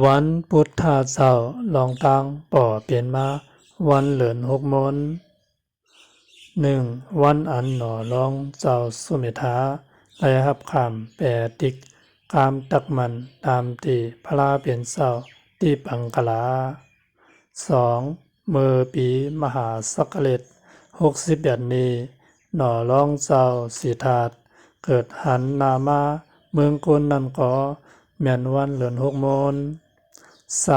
วันพุธาเจ้าลองตั้งป่อเปลี่ยนมาวันเหลือนหกมนวันอันหนอลองเจ้าสุเมธาไลหับคำแปรติกคำตักมันตามตีพระลาเปลี่ยนเจ้าที่ปังกลา2มือปีมหาสักเลต61นี้หนอลองเจ้าสีธาตุเกิดหันนามาเมืองกุนนั่นก็แม่นวันเหลือนหกมน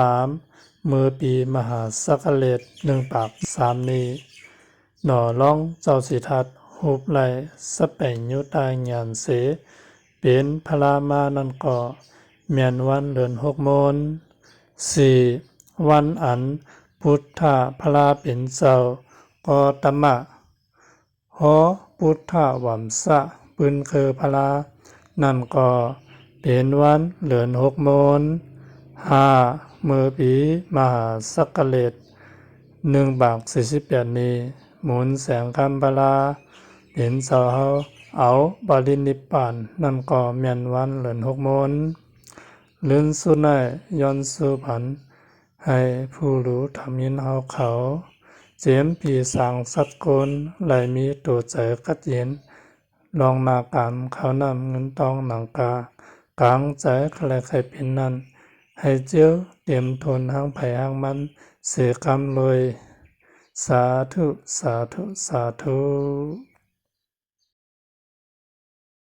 3มือปีมหาสักเลต1 ปาก 3นี้หน่อล่องเจ้าสิทัดหูบไหลสะแป่งยุตายงานเสเป็นพลามานันก็เมียนวันเดือนหกมนวันอันพุทธพลาเป็นเจ้าก็ตมะหอพุทธวัมสะปืนคือพลานั่นก็เป็นวันเดือนหกมนมือปีมหาสักเลต1 บาก 48นี้หมุนแสงคำพลาเป็นเสาเอาปรินิพพานนั่นก็แม่นวันเหลือนหกมนลื่นสุนัยย้อนสุผันให้ผู้รู้ทำยินเอาเขาเจียมปีสางสัตว์กลไหลมีตัวใจกัดเย็นลองนาการเขานำเงินตองหนังกากลางใจใครใครเป็นนั้นให้เจ้าเตรียมทนห้างไผ่ห้างมันเสียกรรมเลยสาธุ สาธุ สาธุ